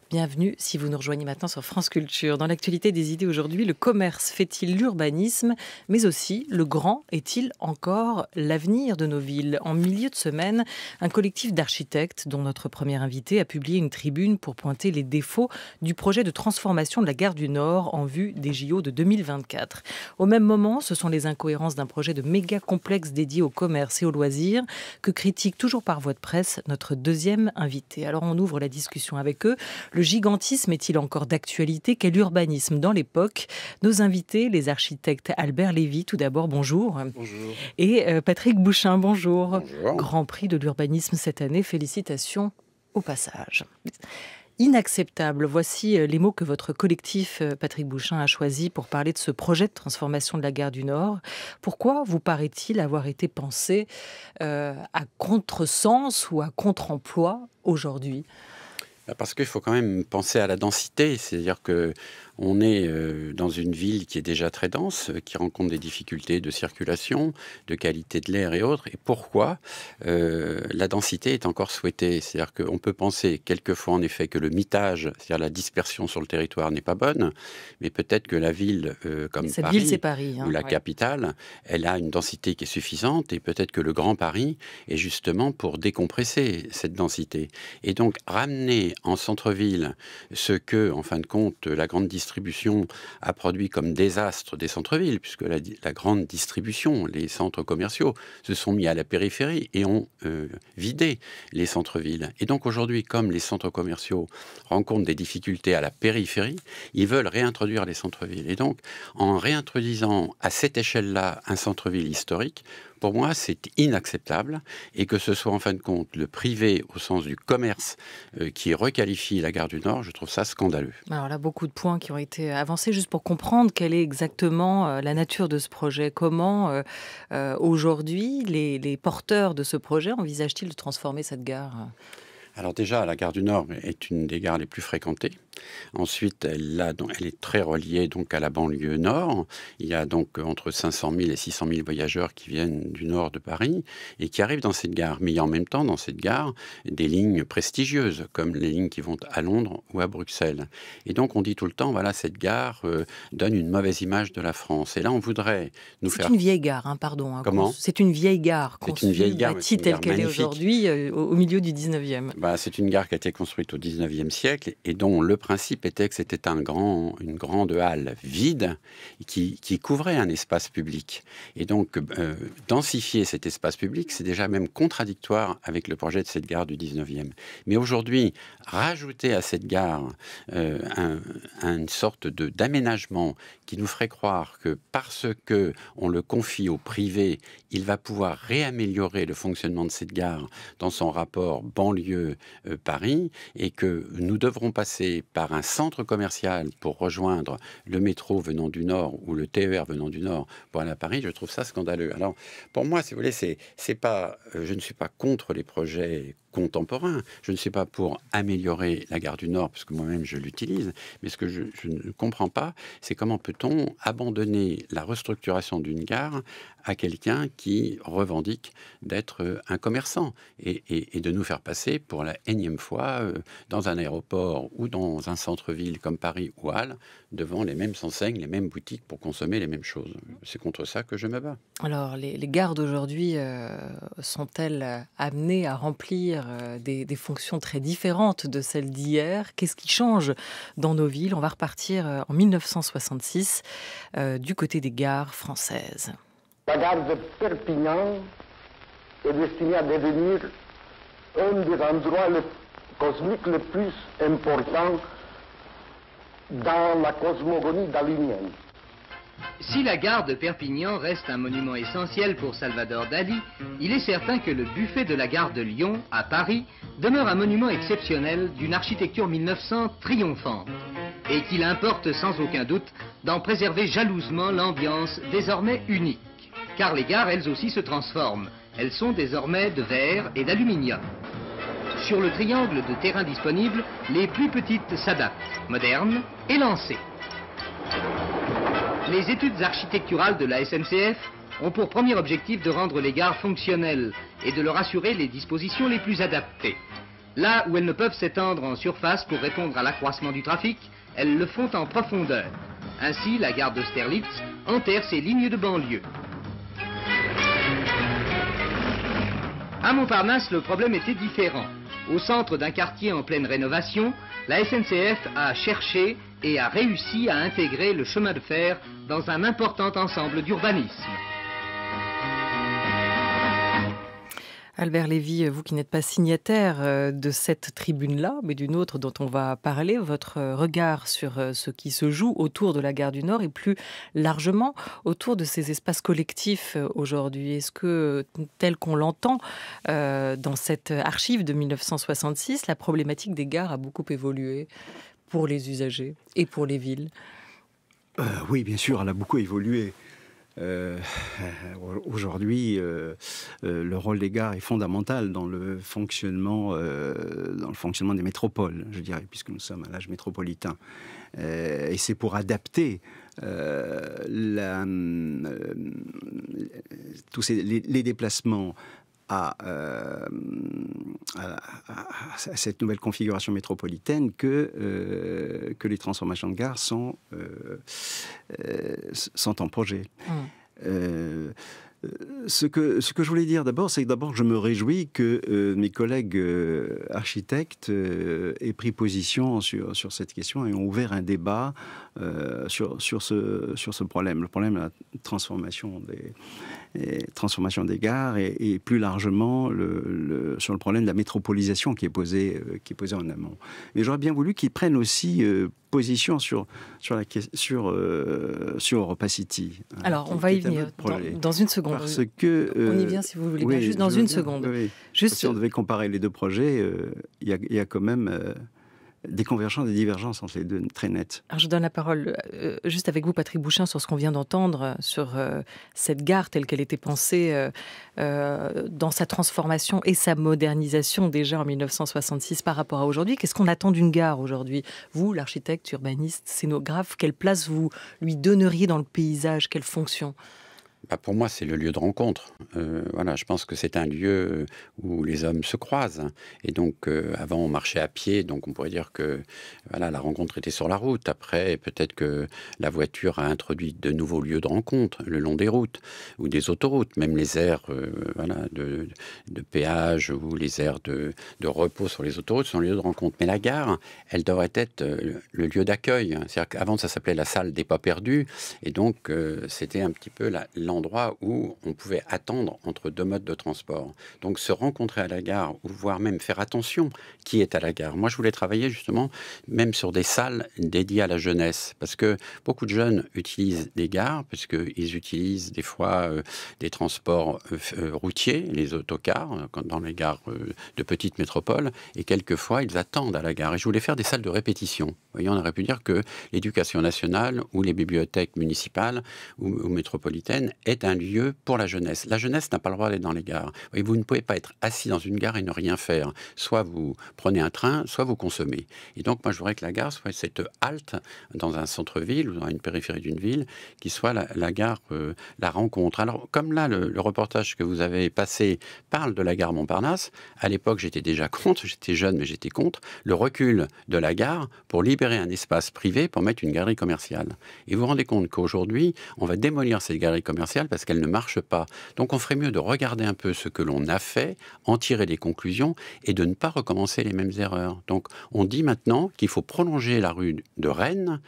Bienvenue si vous nous rejoignez maintenant sur France Culture. Dans l'actualité des idées aujourd'hui, le commerce fait-il l'urbanisme, mais aussi le grand est-il encore l'avenir de nos villes? En milieu de semaine, un collectif d'architectes, dont notre premier invité, a publié une tribune pour pointer les défauts du projet de transformation de la gare du Nord en vue des JO de 2024. Au même moment, ce sont les incohérences d'un projet de méga complexe dédié au commerce et aux loisirs que critique toujours par voie de presse notre deuxième invité. Alors on ouvre la discussion avec eux. Le gigantisme est-il encore d'actualité? Quel urbanisme dans l'époque? Nos invités, les architectes Albert Lévy, tout d'abord, bonjour. Bonjour. Et Patrick Bouchin, bonjour. Bonjour. Grand prix de l'urbanisme cette année, félicitations au passage. Inacceptable, voici les mots que votre collectif, Patrick Bouchin, a choisis pour parler de ce projet de transformation de la gare du Nord. Pourquoi vous paraît-il avoir été pensé à contresens ou à contre-emploi aujourd'hui ? Parce qu'il faut quand même penser à la densité, c'est-à-dire qu'on est dans une ville qui est déjà très dense, qui rencontre des difficultés de circulation, de qualité de l'air et autres. Et pourquoi la densité est encore souhaitée? C'est-à-dire qu'on peut penser quelquefois en effet que le mitage, c'est-à-dire la dispersion sur le territoire n'est pas bonne, mais peut-être que la ville comme Cette Paris, ville, c'est Paris, ou la capitale, elle a une densité qui est suffisante et peut-être que le Grand Paris est justement pour décompresser cette densité. Et donc ramener en centre-ville ce que, en fin de compte, la grande distribution a produit comme désastre des centres-villes, puisque la grande distribution, les centres commerciaux, se sont mis à la périphérie et ont vidé les centres-villes. Et donc aujourd'hui, comme les centres commerciaux rencontrent des difficultés à la périphérie, ils veulent réintroduire les centres-villes. Et donc, en réintroduisant à cette échelle-là un centre-ville historique, pour moi, c'est inacceptable, et que ce soit en fin de compte le privé au sens du commerce qui requalifie la gare du Nord, je trouve ça scandaleux. Alors là, beaucoup de points qui ont été avancés juste pour comprendre quelle est exactement la nature de ce projet. Comment aujourd'hui les porteurs de ce projet envisagent-ils de transformer cette gare ? Alors déjà, la gare du Nord est une des gares les plus fréquentées. Ensuite, elle est très reliée donc à la banlieue nord. Il y a donc entre 500 000 et 600 000 voyageurs qui viennent du nord de Paris et qui arrivent dans cette gare. Mais il y a en même temps dans cette gare des lignes prestigieuses, comme les lignes qui vont à Londres ou à Bruxelles. Et donc on dit tout le temps, voilà, cette gare donne une mauvaise image de la France. Et là, on voudrait nous faire... C'est une vieille gare, pardon. Comment ? C'est une vieille gare, c'est une vieille gare, bâtie telle qu'elle est aujourd'hui, au milieu du 19e. C'est une gare qui a été construite au 19e siècle et dont le principe était que c'était une grande halle vide qui couvrait un espace public. Et donc, densifier cet espace public, c'est déjà même contradictoire avec le projet de cette gare du 19e. Mais aujourd'hui, rajouter à cette gare une sorte d'aménagement qui nous ferait croire que parce qu'on le confie au privé, il va pouvoir réaméliorer le fonctionnement de cette gare dans son rapport banlieue-Paris, et que nous devrons passer par un centre commercial pour rejoindre le métro venant du Nord ou le TER venant du Nord pour aller à Paris, je trouve ça scandaleux. Alors, pour moi, si vous voulez, c'est pas, je ne suis pas contre les projets contemporain. Je ne suis pas pour améliorer la gare du Nord, parce que moi-même je l'utilise, mais ce que je ne comprends pas, c'est comment peut-on abandonner la restructuration d'une gare à quelqu'un qui revendique d'être un commerçant et de nous faire passer pour la énième fois dans un aéroport ou dans un centre-ville comme Paris ou Halle, devant les mêmes enseignes, les mêmes boutiques pour consommer les mêmes choses. C'est contre ça que je me bats. Alors, les gares d'aujourd'hui sont-elles amenées à remplir des fonctions très différentes de celles d'hier? Qu'est-ce qui change dans nos villes? On va repartir en 1966 du côté des gares françaises. La gare de Perpignan est destinée à devenir un des endroits cosmiques les plus importants dans la cosmogonie dalinienne. Si la gare de Perpignan reste un monument essentiel pour Salvador Dali, il est certain que le buffet de la gare de Lyon, à Paris, demeure un monument exceptionnel d'une architecture 1900 triomphante, et qu'il importe sans aucun doute d'en préserver jalousement l'ambiance désormais unique. Car les gares, elles aussi, se transforment. Elles sont désormais de verre et d'aluminium. Sur le triangle de terrain disponible, les plus petites s'adaptent, modernes et lancées. Les études architecturales de la SNCF ont pour premier objectif de rendre les gares fonctionnelles et de leur assurer les dispositions les plus adaptées. Là où elles ne peuvent s'étendre en surface pour répondre à l'accroissement du trafic, elles le font en profondeur. Ainsi, la gare d'Austerlitz enterre ses lignes de banlieue. À Montparnasse, le problème était différent. Au centre d'un quartier en pleine rénovation, la SNCF a cherché et a réussi à intégrer le chemin de fer dans un important ensemble d'urbanisme. Albert Lévy, vous qui n'êtes pas signataire de cette tribune-là, mais d'une autre dont on va parler, votre regard sur ce qui se joue autour de la gare du Nord et plus largement autour de ces espaces collectifs aujourd'hui. Est-ce que, tel qu'on l'entend dans cette archive de 1966, la problématique des gares a beaucoup évolué pour les usagers et pour les villes ? Oui, bien sûr, elle a beaucoup évolué. Aujourd'hui, le rôle des gares est fondamental dans le fonctionnement des métropoles, je dirais, puisque nous sommes à l'âge métropolitain. Et c'est pour adapter tous les déplacements à cette nouvelle configuration métropolitaine que les transformations de gares sont en projet. Ce que je voulais dire d'abord, c'est que je me réjouis que mes collègues architectes aient pris position sur cette question et ont ouvert un débat sur ce problème, le problème de la transformation des gares et plus largement sur le problème de la métropolisation qui est posé en amont. Mais j'aurais bien voulu qu'ils prennent aussi position sur Europa City. Alors, on va y venir dans une seconde. Parce que... on y vient si vous voulez bien, juste dans une seconde. Oui. Juste... Si on devait comparer les deux projets, il y a quand même des convergences, des divergences entre les deux, très nettes. Alors, je donne la parole juste avec vous, Patrick Bouchain, sur ce qu'on vient d'entendre, sur cette gare telle qu'elle était pensée dans sa transformation et sa modernisation déjà en 1966 par rapport à aujourd'hui. Qu'est-ce qu'on attend d'une gare aujourd'hui ? Vous, l'architecte, urbaniste, scénographe, quelle place vous lui donneriez dans le paysage ? Quelle fonction ? Pour moi, c'est le lieu de rencontre. Voilà, je pense que c'est un lieu où les hommes se croisent. Et donc, avant, on marchait à pied, donc on pourrait dire que voilà, la rencontre était sur la route. Après, peut-être que la voiture a introduit de nouveaux lieux de rencontre le long des routes ou des autoroutes, même les aires de péage ou les aires de repos sur les autoroutes sont lieux de rencontre. Mais la gare, elle devrait être le lieu d'accueil. C'est-à-dire qu'avant, ça s'appelait la salle des pas perdus. Et donc, c'était un petit peu l'endroit où on pouvait attendre entre deux modes de transport. Donc se rencontrer à la gare, ou voire même faire attention qui est à la gare. Moi, je voulais travailler justement même sur des salles dédiées à la jeunesse, parce que beaucoup de jeunes utilisent des gares, parce qu'ils utilisent des fois des transports routiers, les autocars, dans les gares de petites métropoles, et quelquefois, ils attendent à la gare. Et je voulais faire des salles de répétition. Vous voyez, on aurait pu dire que l'éducation nationale ou les bibliothèques municipales ou métropolitaines est un lieu pour la jeunesse. La jeunesse n'a pas le droit d'être dans les gares. Vous ne pouvez pas être assis dans une gare et ne rien faire. Soit vous prenez un train, soit vous consommez. Et donc, moi, je voudrais que la gare soit cette halte dans un centre-ville ou dans une périphérie d'une ville, qui soit la gare, la rencontre. Alors, comme là, le reportage que vous avez passé parle de la gare Montparnasse, à l'époque, j'étais déjà contre, j'étais jeune, mais j'étais contre, le recul de la gare pour libérer un espace privé pour mettre une galerie commerciale. Et vous vous rendez compte qu'aujourd'hui, on va démolir cette galerie commerciale parce qu'elle ne marche pas. Donc on ferait mieux de regarder un peu ce que l'on a fait, en tirer des conclusions et de ne pas recommencer les mêmes erreurs. Donc on dit maintenant qu'il faut prolonger la rue de Rennes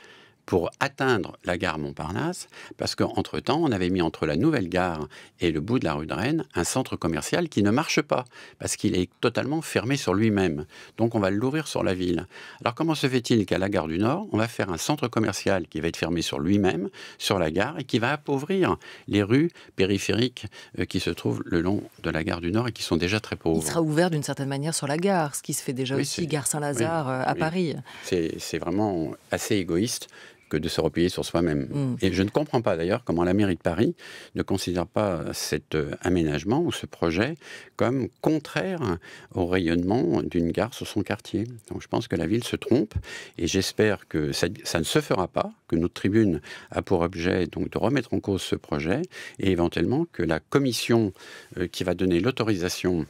pour atteindre la gare Montparnasse, parce qu'entre-temps, on avait mis entre la nouvelle gare et le bout de la rue de Rennes un centre commercial qui ne marche pas, parce qu'il est totalement fermé sur lui-même. Donc on va l'ouvrir sur la ville. Alors comment se fait-il qu'à la gare du Nord, on va faire un centre commercial qui va être fermé sur lui-même, sur la gare, et qui va appauvrir les rues périphériques qui se trouvent le long de la gare du Nord et qui sont déjà très pauvres. Il sera ouvert d'une certaine manière sur la gare, ce qui se fait déjà aussi, gare Saint-Lazare à Paris. C'est vraiment assez égoïste que de se replier sur soi-même. Et je ne comprends pas d'ailleurs comment la mairie de Paris ne considère pas cet aménagement ou ce projet comme contraire au rayonnement d'une gare sur son quartier. Donc je pense que la ville se trompe et j'espère que ça ne se fera pas, que notre tribune a pour objet donc de remettre en cause ce projet et éventuellement que la commission qui va donner l'autorisation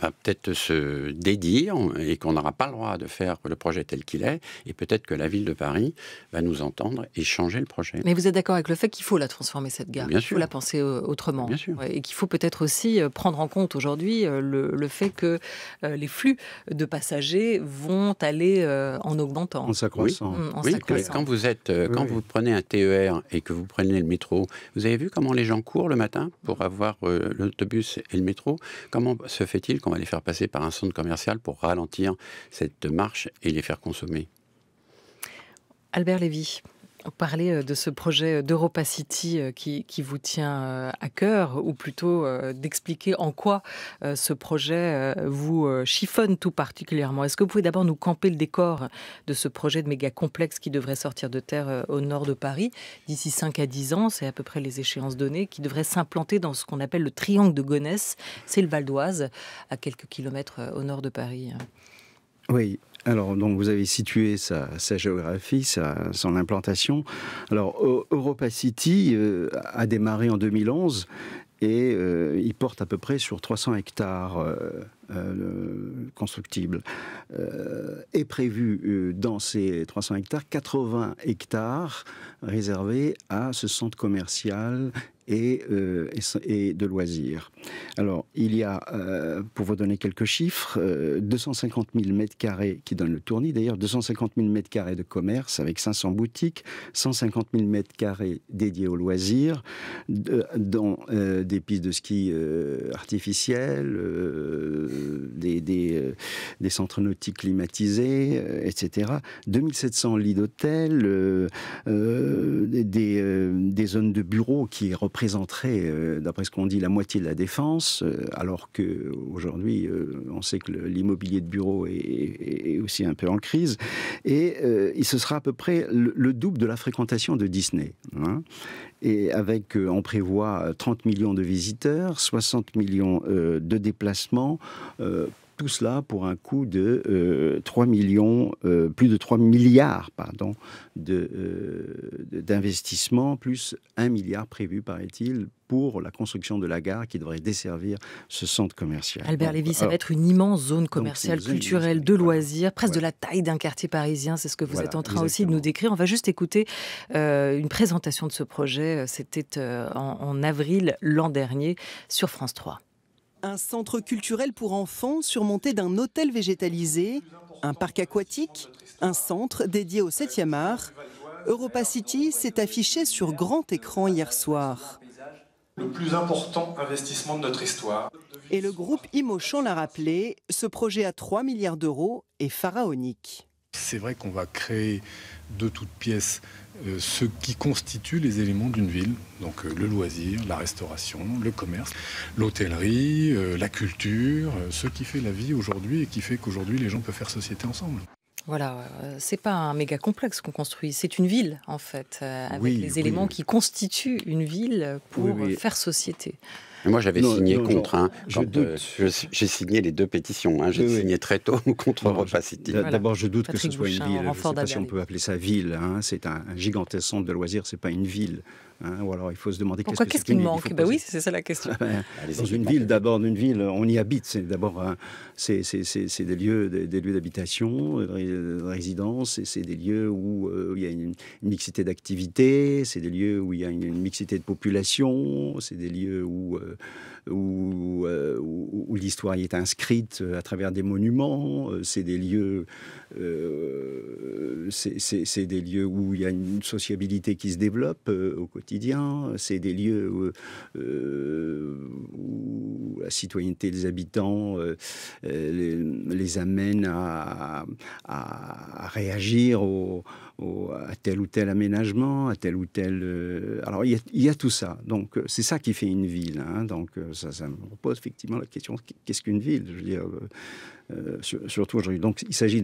va peut-être se dédire et qu'on n'aura pas le droit de faire le projet tel qu'il est. Et peut-être que la ville de Paris va nous entendre et changer le projet. Mais vous êtes d'accord avec le fait qu'il faut la transformer, cette gare? Bien Il faut sûr. la penser autrement. Bien sûr. Ouais, et qu'il faut peut-être aussi prendre en compte aujourd'hui le fait que les flux de passagers vont aller en augmentant. En s'accroissant. En Oui, s'accroissant. quand vous prenez un TER et que vous prenez le métro, vous avez vu comment les gens courent le matin pour avoir l'autobus et le métro? Comment se fait-il qu'on va les faire passer par un centre commercial pour ralentir cette marche et les faire consommer? Albert Lévy, parler de ce projet d'Europa City qui vous tient à cœur, ou plutôt d'expliquer en quoi ce projet vous chiffonne tout particulièrement. Est-ce que vous pouvez d'abord nous camper le décor de ce projet de méga complexe qui devrait sortir de terre au nord de Paris d'ici 5 à 10 ans, c'est à peu près les échéances données, qui devrait s'implanter dans ce qu'on appelle le triangle de Gonesse, c'est le Val d'Oise, à quelques kilomètres au nord de Paris. Oui, alors donc vous avez situé sa géographie, son implantation. Alors Europa City a démarré en 2011 et il porte à peu près sur 300 hectares constructibles. Est prévu dans ces 300 hectares, 80 hectares réservés à ce centre commercial et de loisirs. Alors, il y a, pour vous donner quelques chiffres, 250 000 mètres carrés qui donnent le tournis, d'ailleurs 250 000 mètres carrés de commerce avec 500 boutiques, 150 000 mètres carrés dédiés aux loisirs, dont des pistes de ski artificielles, des centres nautiques climatisés, etc. 2700 lits d'hôtel, des zones de bureaux qui représenterait, d'après ce qu'on dit, la moitié de la défense, alors qu'aujourd'hui, on sait que l'immobilier de bureau est aussi un peu en crise. Et ce sera à peu près le double de la fréquentation de Disney. Hein. Et avec, on prévoit 30 millions de visiteurs, 60 millions de déplacements, tout cela pour un coût de 3 millions, plus de 3 milliards d'investissement, plus 1 milliard prévu, paraît-il, pour la construction de la gare qui devrait desservir ce centre commercial. Albert Lévy, ça va être une immense zone commerciale, culturelle, de loisirs, presque de la taille d'un quartier parisien, c'est ce que vous êtes en train aussi de nous décrire. On va juste écouter une présentation de ce projet, c'était en avril l'an dernier sur France 3. Un centre culturel pour enfants surmonté d'un hôtel végétalisé, un parc aquatique, un centre dédié au 7e art. Europa City s'est affiché sur grand écran hier soir. Le plus important investissement de notre histoire. Et le groupe Imochan l'a rappelé, ce projet à 3 milliards d'euros est pharaonique. C'est vrai qu'on va créer de toutes pièces ce qui constitue les éléments d'une ville, donc le loisir, la restauration, le commerce, l'hôtellerie, la culture, ce qui fait la vie aujourd'hui et qui fait qu'aujourd'hui les gens peuvent faire société ensemble. Voilà, c'est pas un méga complexe qu'on construit, c'est une ville en fait, avec les éléments qui constituent une ville pour faire société. Moi, j'avais signé contre. J'ai signé les 2 pétitions. Hein, j'ai signé très tôt contre Europa City. D'abord, je doute que ce soit une ville. Je ne sais pas si on peut peut appeler ça ville. Hein. C'est un gigantesque centre de loisirs. C'est pas une ville. Hein. Ou alors, il faut se demander qu'est-ce qui manque. Oui, c'est ça la question. Dans une ville, on y habite. C'est d'abord c'est des lieux d'habitation, de résidence. C'est des lieux où il y a une mixité d'activités. C'est des lieux où il y a une mixité de population. C'est des lieux où l'histoire y est inscrite à travers des monuments. C'est des lieux, c'est des lieux où il y a une sociabilité qui se développe au quotidien. C'est des lieux où la citoyenneté des habitants les amène à réagir à tel ou tel aménagement, à tel ou tel... Alors, il y a tout ça. Donc, c'est ça qui fait une ville. Hein. Donc, ça me pose effectivement la question, qu'est-ce qu'une ville? Je veux dire, surtout aujourd'hui. Donc, il s'agit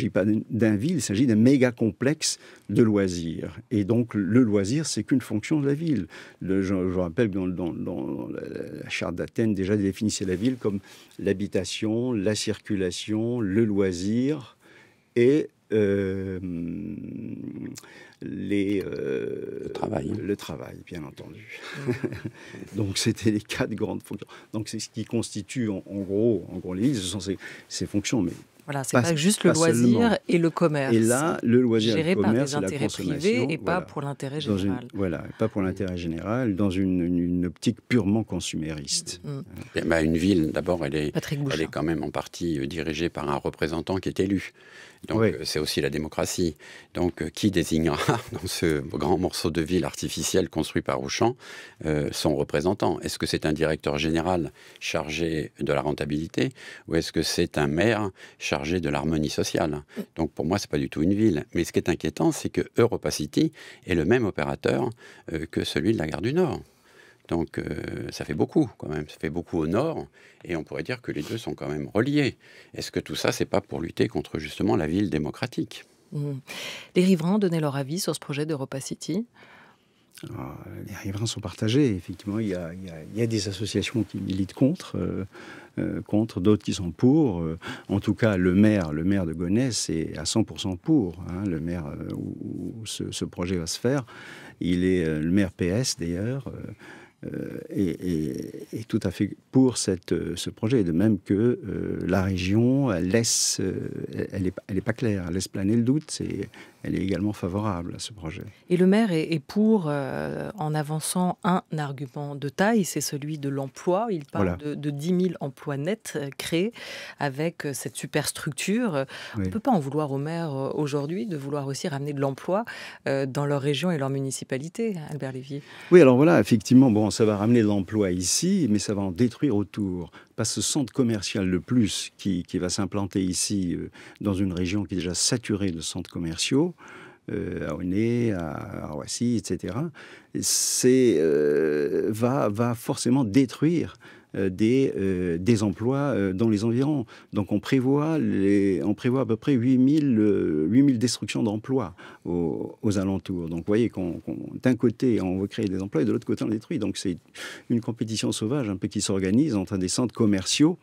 pas d'un ville, il s'agit d'un méga complexe de loisirs. Et donc, le loisir, c'est qu'une fonction de la ville. Je rappelle que dans la charte d'Athènes, déjà, définissait la ville comme l'habitation, la circulation, le loisir et le travail, bien entendu. Donc c'était les 4 grandes fonctions. Donc c'est ce qui constitue en gros les villes, ce sont ces fonctions, mais voilà, c'est pas juste le loisir seulement. Et le commerce. Et là, le loisir et le commerce, géré par des intérêts privés et pas pour l'intérêt général. Pas pour l'intérêt général, dans une optique purement consumériste. Une ville, d'abord, elle est quand même en partie dirigée par un représentant qui est élu. Donc c'est aussi la démocratie. Donc qui désignera dans ce grand morceau de ville artificielle construit par Auchan son représentant? Est-ce que c'est un directeur général chargé de la rentabilité ou est-ce que c'est un maire chargé de l'harmonie sociale? Donc pour moi, c'est pas du tout une ville. Mais ce qui est inquiétant, c'est que EuropaCity est le même opérateur que celui de la gare du Nord. Donc ça fait beaucoup quand même, ça fait beaucoup au nord, et on pourrait dire que les deux sont quand même reliés. Est-ce que tout ça, c'est pas pour lutter contre justement la ville démocratique? Les riverains donnaient leur avis sur ce projet d'EuropaCity. Les riverains sont partagés, effectivement. Il y a des associations qui militent contre, d'autres qui sont pour. En tout cas, le maire de Gonesse est à 100% pour. Le maire où ce projet va se faire. Il est le maire PS d'ailleurs. est tout à fait pour ce projet, de même que la région elle est pas claire, elle laisse planer le doute, elle est également favorable à ce projet. Et le maire est pour, en avançant un argument de taille, c'est celui de l'emploi. Il parle de 10 000 emplois nets créés avec cette superstructure. On ne peut pas en vouloir au maire aujourd'hui de vouloir aussi ramener de l'emploi dans leur région et leur municipalité, Albert Lévy. Oui, alors voilà, effectivement, bon, ça va ramener de l'emploi ici, mais ça va en détruire autour. Pas ce centre commercial de plus qui va s'implanter ici dans une région qui est déjà saturée de centres commerciaux, à Aulnay, à Roissy, etc. Va forcément détruire des emplois dans les environs. Donc on prévoit à peu près 8000 destructions d'emplois aux alentours. Donc vous voyez d'un côté on veut créer des emplois et de l'autre côté on les détruit. Donc c'est une compétition sauvage un peu qui s'organise entre des centres commerciaux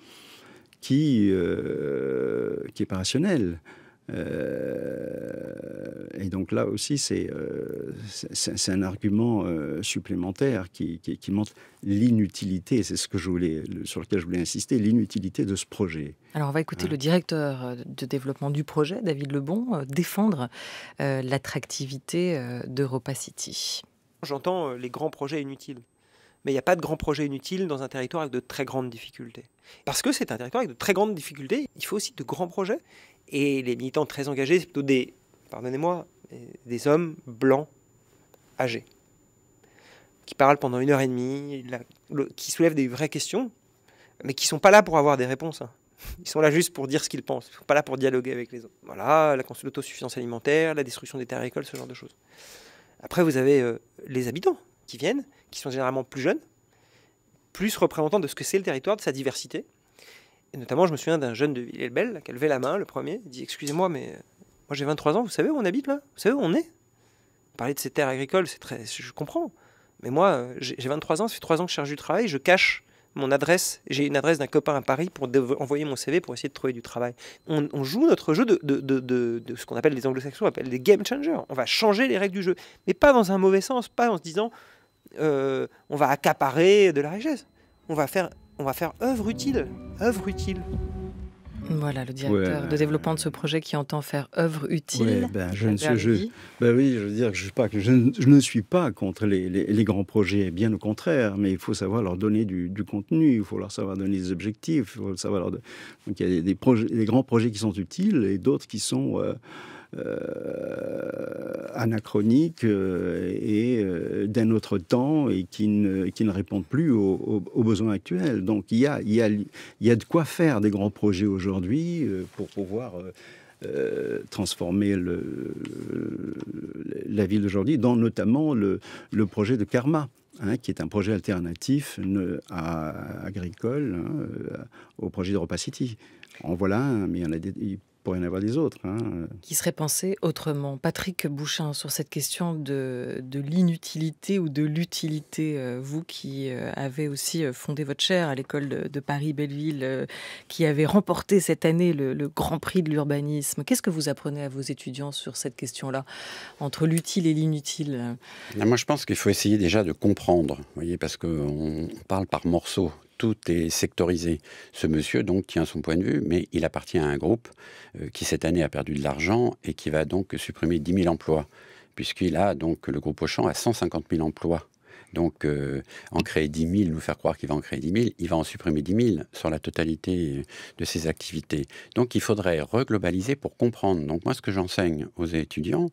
qui est pas rationnel. Et donc là aussi, c'est un argument supplémentaire qui montre l'inutilité, c'est sur lequel je voulais insister, l'inutilité de ce projet. Alors on va écouter le directeur de développement du projet, David Lebon, défendre l'attractivité d'EuropaCity. J'entends les grands projets inutiles. Mais il n'y a pas de grands projets inutiles dans un territoire avec de très grandes difficultés. Parce que c'est un territoire avec de très grandes difficultés, il faut aussi de grands projets. Et les militants très engagés, c'est plutôt des hommes blancs âgés, qui parlent pendant 1h30, qui soulèvent des vraies questions, mais qui ne sont pas là pour avoir des réponses. Ils sont là juste pour dire ce qu'ils pensent. Ils ne sont pas là pour dialoguer avec les autres. Voilà, l'autosuffisance alimentaire, la destruction des terres agricoles, ce genre de choses. Après, vous avez les habitants qui viennent, qui sont généralement plus jeunes, plus représentants de ce que c'est le territoire, de sa diversité. Et notamment, je me souviens d'un jeune de Villers-le-Bel qui a levé la main, le premier. Il dit « Excusez-moi, mais moi j'ai 23 ans, vous savez où on habite là? Vous savez où on est ?» Parler de ces terres agricoles, je comprends. Mais moi, j'ai 23 ans, ça fait 3 ans que je cherche du travail, je cache mon adresse. J'ai une adresse d'un copain à Paris pour envoyer mon CV pour essayer de trouver du travail. On joue notre jeu de ce qu'on appelle les anglo-saxons, appellent des game changers. On va changer les règles du jeu. Mais pas dans un mauvais sens, pas en se disant on va accaparer de la richesse. On va faire œuvre utile. Voilà, le directeur de développement de ce projet qui entend faire œuvre utile. Je ne suis pas contre les grands projets, bien au contraire, mais il faut savoir leur donner du contenu, il faut leur savoir donner des objectifs, il faut savoir donc il y a des grands projets qui sont utiles et d'autres qui sont anachroniques et d'un autre temps et qui ne répondent plus aux besoins actuels. Donc il y a de quoi faire des grands projets aujourd'hui pour pouvoir transformer la ville d'aujourd'hui, dont notamment le projet de Karma. Qui est un projet alternatif agricole au projet d'EuropaCity. En voilà un, mais il pour y en avoir des autres. Qui serait pensé autrement. Patrick Bouchain, sur cette question de l'inutilité ou de l'utilité, vous qui avez aussi fondé votre chaire à l'école de Paris-Belleville, qui avez remporté cette année le Grand Prix de l'urbanisme, qu'est-ce que vous apprenez à vos étudiants sur cette question-là, entre l'utile et l'inutile? Moi, je pense qu'il faut essayer déjà de comprendre, vous voyez, parce qu'on parle par morceaux. Tout est sectorisé. Ce monsieur, donc, tient son point de vue, mais il appartient à un groupe qui, cette année, a perdu de l'argent et qui va donc supprimer 10 000 emplois, puisqu'il a, donc, le groupe Auchan a 150 000 emplois. Donc, en créer 10 000, nous faire croire qu'il va en créer 10 000, il va en supprimer 10 000 sur la totalité de ses activités. Donc, il faudrait reglobaliser pour comprendre. Donc, moi, ce que j'enseigne aux étudiants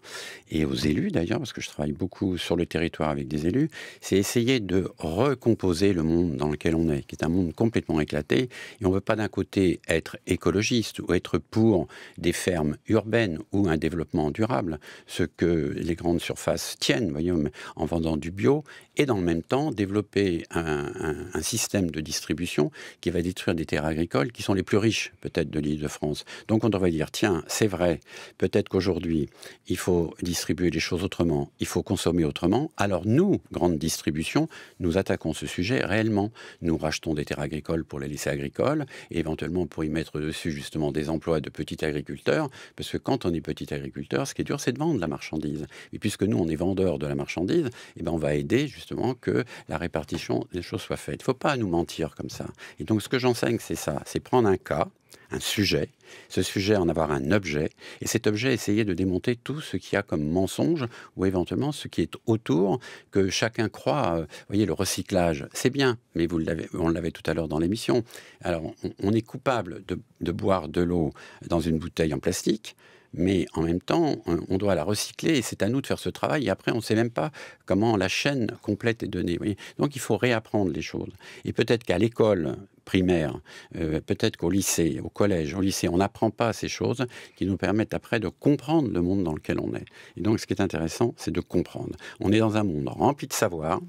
et aux élus, d'ailleurs, parce que je travaille beaucoup sur le territoire avec des élus, c'est essayer de recomposer le monde dans lequel on est, qui est un monde complètement éclaté. Et on ne veut pas d'un côté être écologiste ou être pour des fermes urbaines ou un développement durable, ce que les grandes surfaces tiennent, voyez, en vendant du bio, et dans le même temps développer un système de distribution qui va détruire des terres agricoles qui sont les plus riches peut-être de l'Île-de-France. Donc on devrait dire, tiens, c'est vrai, peut-être qu'aujourd'hui il faut distribuer les choses autrement, il faut consommer autrement. Alors nous, grande distribution, nous attaquons ce sujet réellement. Nous rachetons des terres agricoles pour les laisser agricoles et éventuellement pour y mettre dessus justement des emplois de petits agriculteurs, parce que quand on est petit agriculteur, ce qui est dur, c'est de vendre la marchandise. Et puisque nous, on est vendeurs de la marchandise, eh ben, on va aider justement que la répartition des choses soit faite. Il ne faut pas nous mentir comme ça. Et donc, ce que j'enseigne, c'est ça. C'est prendre un cas, un sujet, ce sujet en avoir un objet, et cet objet, essayer de démonter tout ce qu'il y a comme mensonge, ou éventuellement ce qui est autour, que chacun croit. Vous voyez, le recyclage, c'est bien, mais on l'avait tout à l'heure dans l'émission. Alors, on est coupable de boire de l'eau dans une bouteille en plastique, mais en même temps, on doit la recycler et c'est à nous de faire ce travail. Et après, on ne sait même pas comment la chaîne complète est donnée. Vous voyez. Donc, il faut réapprendre les choses. Et peut-être qu'à l'école primaire, peut-être qu'au lycée, au collège, au lycée, on n'apprend pas ces choses qui nous permettent après de comprendre le monde dans lequel on est. Et donc, ce qui est intéressant, c'est de comprendre. On est dans un monde rempli de savoir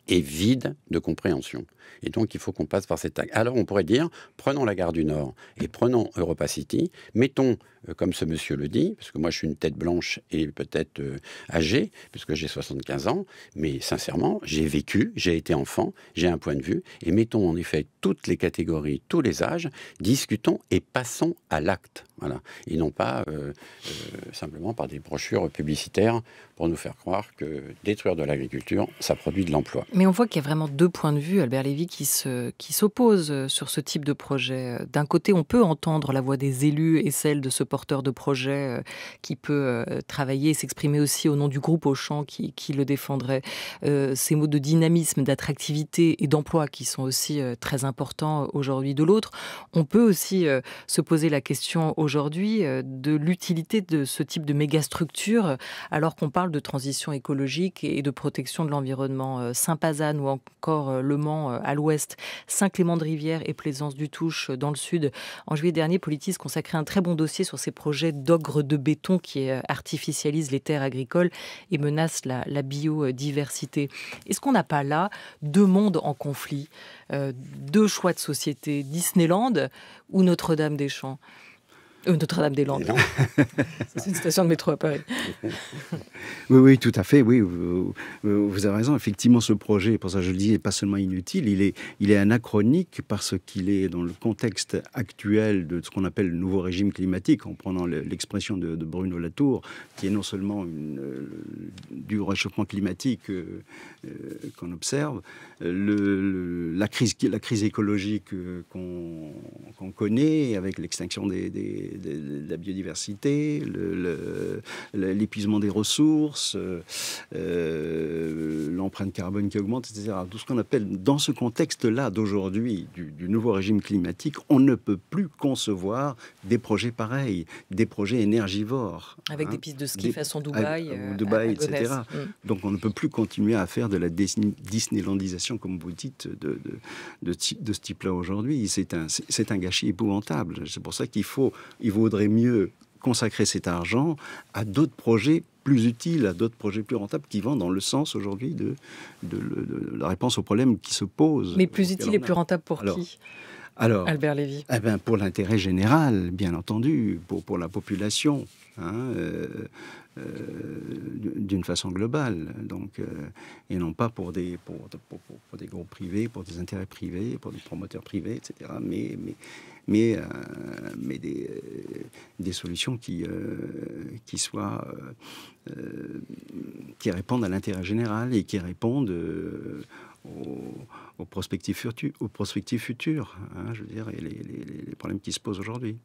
et vide de compréhension. Et donc, il faut qu'on passe par cet acte. Alors, on pourrait dire, prenons la gare du Nord et prenons Europa City, mettons, comme ce monsieur le dit, parce que moi, je suis une tête blanche et peut-être âgée, puisque j'ai 75 ans, mais sincèrement, j'ai vécu, j'ai été enfant, j'ai un point de vue, et mettons en effet toutes les catégories, tous les âges, discutons et passons à l'acte. Voilà. Et non pas simplement par des brochures publicitaires pour nous faire croire que détruire de l'agriculture, ça produit de l'emploi. Mais on voit qu'il y a vraiment deux points de vue, Albert Lévy, qui s'opposent sur ce type de projet. D'un côté, on peut entendre la voix des élus et celle de ce porteur de projet qui peut travailler et s'exprimer aussi au nom du groupe Auchan qui le défendrait. Ces mots de dynamisme, d'attractivité et d'emploi qui sont aussi très importants aujourd'hui. De l'autre, on peut aussi se poser la question aujourd'hui de l'utilité de ce type de mégastructure alors qu'on parle de transition écologique et de protection de l'environnement. Saint-Pazanne ou encore Le Mans à l'ouest, Saint-Clément-de-Rivière et Plaisance-du-Touche dans le sud. En juillet dernier, Politis consacrait un très bon dossier sur ces projets d'ogres de béton qui artificialisent les terres agricoles et menacent la biodiversité. Est-ce qu'on n'a pas là deux mondes en conflit, deux choix de société, Disneyland ou Notre-Dame-des-Champs? Notre-Dame-des-Landes. C'est une station de métro à Paris. Oui, tout à fait. Oui, vous avez raison. Effectivement, ce projet, pour ça je le dis, n'est pas seulement inutile, il est anachronique parce qu'il est dans le contexte actuel de ce qu'on appelle le nouveau régime climatique, en prenant l'expression de Bruno Latour, qui est non seulement du réchauffement climatique qu'on observe, la crise écologique qu'on connaît avec l'extinction de la biodiversité, l'épuisement des ressources, l'empreinte carbone qui augmente, etc. Tout ce qu'on appelle, dans ce contexte-là d'aujourd'hui, du nouveau régime climatique, on ne peut plus concevoir des projets pareils, des projets énergivores. Avec des pistes de ski façon Dubaï. Dubaï, etc. Donc on ne peut plus continuer à faire de la Disneylandisation, comme vous dites, de ce type-là aujourd'hui. C'est un gâchis épouvantable. C'est pour ça qu'il vaudrait mieux consacrer cet argent à d'autres projets plus utiles, à d'autres projets plus rentables qui vont dans le sens aujourd'hui de la réponse aux problèmes qui se posent. Mais plus utiles et plus rentables pour qui ? Alors, Albert Lévy. Pour l'intérêt général, bien entendu, pour la population, hein, d'une façon globale, donc, et non pas pour des groupes privés, pour des intérêts privés, pour des promoteurs privés, etc. Mais des solutions qui répondent à l'intérêt général et qui répondent aux perspectives futures, hein, je veux dire, et les problèmes qui se posent aujourd'hui.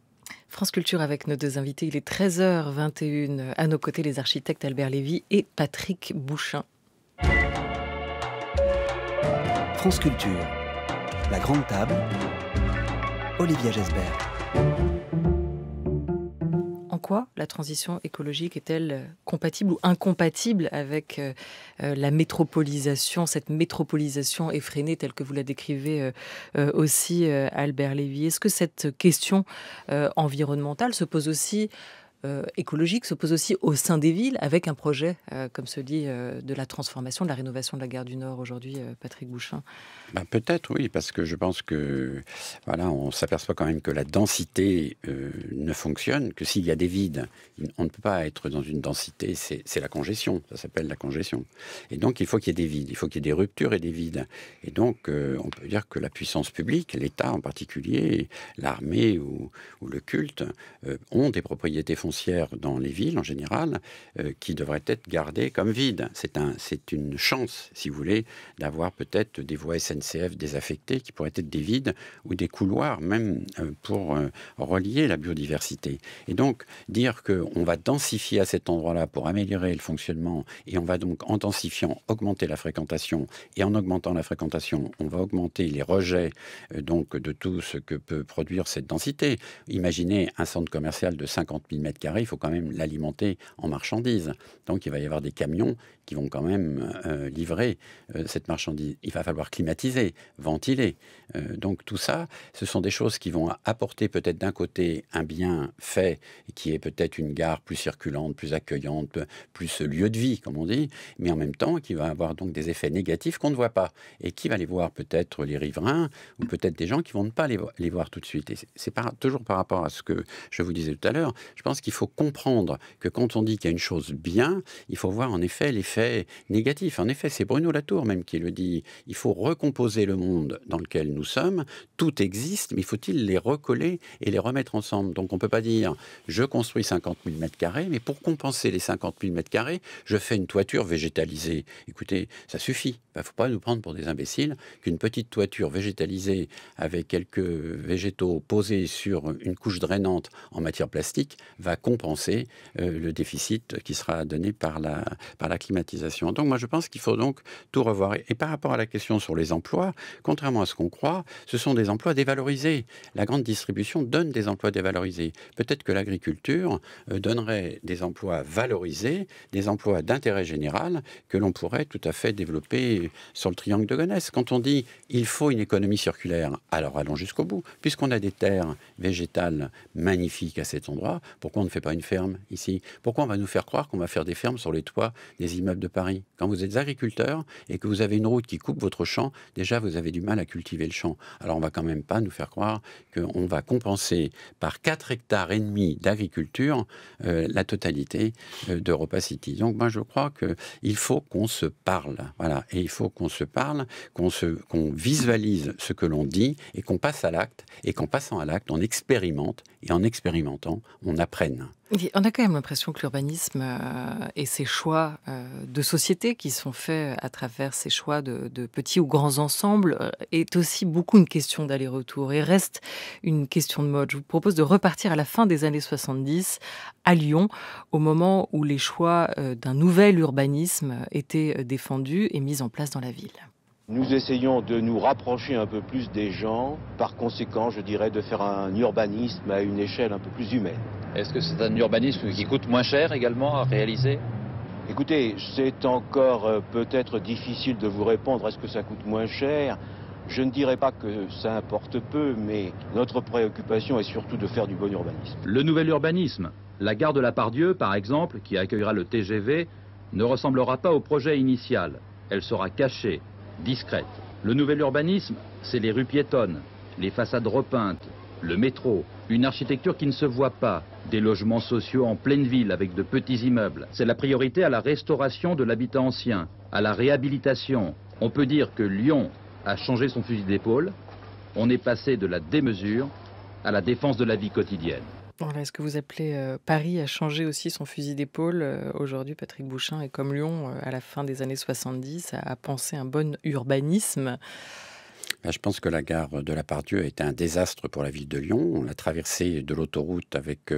France Culture avec nos deux invités, il est 13h21. À nos côtés, les architectes Albert Lévy et Patrick Bouchain. France Culture, la grande table, Olivia Gesbert. En quoi la transition écologique est-elle compatible ou incompatible avec la métropolisation, cette métropolisation effrénée telle que vous la décrivez aussi, Albert Lévy? Est-ce que cette question environnementale se pose aussi, écologique, se pose aussi au sein des villes, avec un projet, comme celui de la transformation, de la rénovation de la gare du Nord aujourd'hui, Patrick Bouchain? Peut-être oui, parce que je pense que voilà, on s'aperçoit quand même que la densité ne fonctionne que s'il y a des vides. On ne peut pas être dans une densité, c'est la congestion, ça s'appelle la congestion. Et donc il faut qu'il y ait des vides, il faut qu'il y ait des ruptures et des vides. Et donc on peut dire que la puissance publique, l'État en particulier, l'armée ou le culte, ont des propriétés foncières dans les villes en général qui devraient être gardées comme vides. C'est une chance, si vous voulez, d'avoir peut-être des voies SNCF désaffectées qui pourraient être des vides ou des couloirs même pour relier la biodiversité. Et donc dire qu'on va densifier à cet endroit-là pour améliorer le fonctionnement et on va donc en densifiant augmenter la fréquentation et en augmentant la fréquentation on va augmenter les rejets donc de tout ce que peut produire cette densité. Imaginez un centre commercial de 50 000 m², il faut quand même l'alimenter en marchandises. Donc il va y avoir des camions qui vont quand même livrer cette marchandise. Il va falloir climatiser, ventiler. Donc tout ça, ce sont des choses qui vont apporter peut-être d'un côté un bien fait, qui est peut-être une gare plus circulante, plus accueillante, plus lieu de vie, comme on dit, mais en même temps qui va avoir donc des effets négatifs qu'on ne voit pas. Et qui va les voir? Peut-être les riverains, ou peut-être des gens qui ne vont pas les voir tout de suite. Et c'est toujours par rapport à ce que je vous disais tout à l'heure, je pense qu'il faut comprendre que quand on dit qu'il y a une chose bien, il faut voir en effet l'effet négatif. En effet, c'est Bruno Latour même qui le dit. Il faut recomposer le monde dans lequel nous sommes. Tout existe, mais faut-il les recoller et les remettre ensemble? Donc on ne peut pas dire je construis 50 000 m², mais pour compenser les 50 000 m², je fais une toiture végétalisée. Écoutez, ça suffit. Il ne faut pas nous prendre pour des imbéciles qu'une petite toiture végétalisée avec quelques végétaux posés sur une couche drainante en matière plastique va compenser le déficit qui sera donné par la climatisation. Donc moi je pense qu'il faut donc tout revoir. Et par rapport à la question sur les emplois, contrairement à ce qu'on croit, ce sont des emplois dévalorisés. La grande distribution donne des emplois dévalorisés. Peut-être que l'agriculture donnerait des emplois valorisés, des emplois d'intérêt général que l'on pourrait tout à fait développer sur le triangle de Gonesse. Quand on dit il faut une économie circulaire, alors allons jusqu'au bout. Puisqu'on a des terres végétales magnifiques à cet endroit, pourquoi on ne fait pas une ferme ici? Pourquoi on va nous faire croire qu'on va faire des fermes sur les toits des immeubles de Paris? Quand vous êtes agriculteur et que vous avez une route qui coupe votre champ, déjà vous avez du mal à cultiver le champ. Alors on va quand même pas nous faire croire qu'on va compenser par 4,5 hectares d'agriculture la totalité d'Europa City. Donc moi je crois qu'il faut qu'on se parle, voilà, et il faut qu'on se parle, qu'on visualise ce que l'on dit et qu'on passe à l'acte, et qu'en passant à l'acte on expérimente, et en expérimentant on apprenne. On a quand même l'impression que l'urbanisme et ces choix de société qui sont faits à travers ces choix de petits ou grands ensembles est aussi beaucoup une question d'aller-retour et reste une question de mode. Je vous propose de repartir à la fin des années 70 à Lyon, au moment où les choix d'un nouvel urbanisme étaient défendus et mis en place dans la ville. Nous essayons de nous rapprocher un peu plus des gens, par conséquent, je dirais, de faire un urbanisme à une échelle un peu plus humaine. Est-ce que c'est un urbanisme qui coûte moins cher également à réaliser? Écoutez, c'est encore peut-être difficile de vous répondre, est-ce que ça coûte moins cher? Je ne dirais pas que ça importe peu, mais notre préoccupation est surtout de faire du bon urbanisme. Le nouvel urbanisme, la gare de la Part-Dieu, par exemple, qui accueillera le TGV, ne ressemblera pas au projet initial. Elle sera cachée, discrète. Le nouvel urbanisme, c'est les rues piétonnes, les façades repeintes, le métro, une architecture qui ne se voit pas, des logements sociaux en pleine ville avec de petits immeubles. C'est la priorité à la restauration de l'habitat ancien, à la réhabilitation. On peut dire que Lyon a changé son fusil d'épaule. On est passé de la démesure à la défense de la vie quotidienne. Voilà, est-ce que vous appelez Paris à changer aussi son fusil d'épaule aujourd'hui, Patrick Bouchain, et comme Lyon, à la fin des années 70, a pensé un bon urbanisme? Je pense que la gare de la Part-Dieu a été un désastre pour la ville de Lyon. La traversée de l'autoroute avec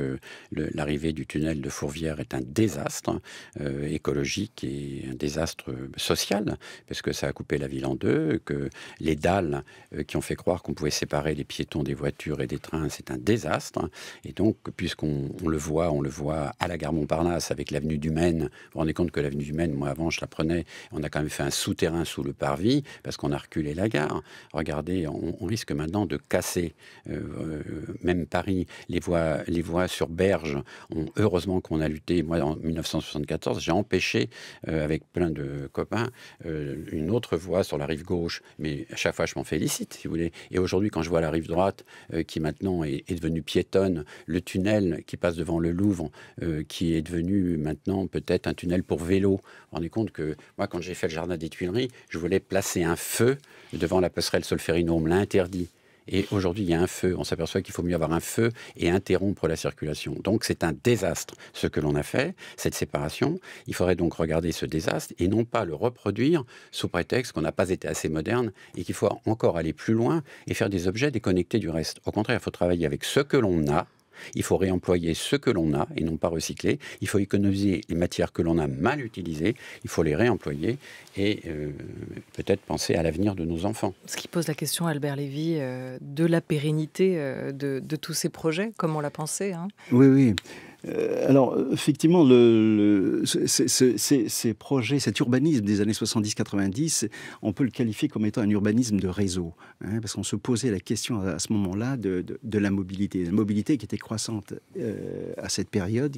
l'arrivée du tunnel de Fourvière est un désastre écologique et un désastre social, parce que ça a coupé la ville en deux, que les dalles qui ont fait croire qu'on pouvait séparer les piétons des voitures et des trains, c'est un désastre. Et donc, puisqu'on le voit à la gare Montparnasse avec l'avenue du Maine, vous vous rendez compte que l'avenue du Maine, moi avant je la prenais, on a quand même fait un souterrain sous le parvis, parce qu'on a reculé la gare. Regardez, on risque maintenant de casser, même Paris, les voies sur berge. Heureusement qu'on a lutté. Moi, en 1974, j'ai empêché, avec plein de copains, une autre voie sur la rive gauche. Mais à chaque fois, je m'en félicite, si vous voulez. Et aujourd'hui, quand je vois la rive droite, qui maintenant est devenue piétonne, le tunnel qui passe devant le Louvre, qui est devenu maintenant peut-être un tunnel pour vélo. Vous vous rendez compte que moi, quand j'ai fait le jardin des Tuileries, je voulais placer un feu devant la passerelle Solferino, on me l'a interdit. Et aujourd'hui, il y a un feu. On s'aperçoit qu'il faut mieux avoir un feu et interrompre la circulation. Donc, c'est un désastre, ce que l'on a fait, cette séparation. Il faudrait donc regarder ce désastre et non pas le reproduire sous prétexte qu'on n'a pas été assez moderne et qu'il faut encore aller plus loin et faire des objets déconnectés du reste. Au contraire, il faut travailler avec ce que l'on a. Il faut réemployer ce que l'on a et non pas recycler. Il faut économiser les matières que l'on a mal utilisées. Il faut les réemployer et peut-être penser à l'avenir de nos enfants. Ce qui pose la question, Albert Lévy, de la pérennité de tous ces projets, comme on l'a pensé. Hein. Oui. Alors, effectivement, ces projets, cet urbanisme des années 70-90, on peut le qualifier comme étant un urbanisme de réseau. Hein, parce qu'on se posait la question à ce moment-là de la mobilité. La mobilité qui était croissante à cette période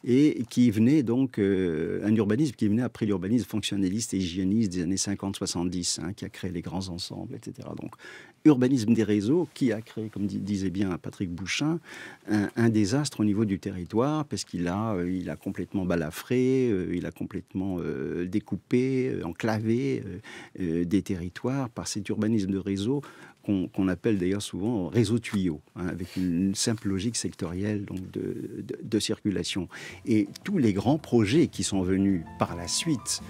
et qui venait donc, un urbanisme qui venait après l'urbanisme fonctionnaliste et hygiéniste des années 50-70, hein, qui a créé les grands ensembles, etc. Donc, urbanisme des réseaux qui a créé, comme disait bien Patrick Bouchain, un désastre au niveau du territoire, parce qu'il a complètement balafré, il a complètement découpé, enclavé des territoires par cet urbanisme de réseau qu'on appelle d'ailleurs souvent réseau tuyau, hein, avec une simple logique sectorielle donc de circulation. Et tous les grands projets qui sont venus par la suite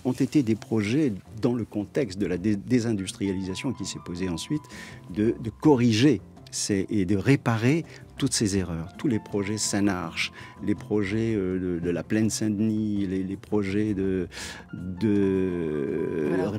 ont été des projets dans le contexte de la désindustrialisation qui s'est posée ensuite, de corriger et de réparer toutes ces erreurs. Tous les projets Saint-Arche, les projets de la plaine Saint-Denis, les projets de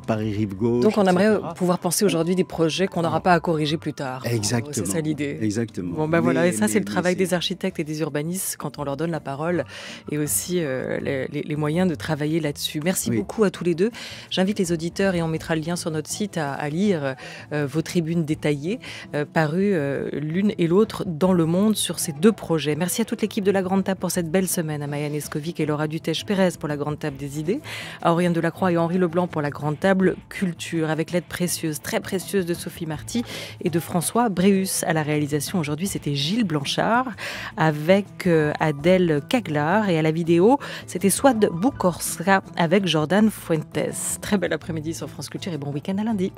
Paris-Rive-Gauche. Donc on aimerait pouvoir penser aujourd'hui des projets qu'on n'aura pas à corriger plus tard. Exactement. C'est ça l'idée. Exactement. Bon, voilà, et ça c'est le travail des architectes et des urbanistes quand on leur donne la parole et aussi les moyens de travailler là-dessus. Merci beaucoup à tous les deux. J'invite les auditeurs, et on mettra le lien sur notre site, à lire vos tribunes détaillées, parues l'une et l'autre dans Le Monde sur ces deux projets. Merci à toute l'équipe de La Grande Table pour cette belle semaine, à Maya Neskovic et Laura Dutèche-Pérez pour La Grande Table des idées, à Auriane Delacroix et Henri Leblanc pour La Grande Table Culture, avec l'aide précieuse, très précieuse de Sophie Marty et de François Bréhus. À la réalisation aujourd'hui, c'était Gilles Blanchard avec Adèle Caglar, et à la vidéo, c'était Swad Bukorska avec Jordan Fuentes. Très bel après-midi sur France Culture et bon week-end à lundi.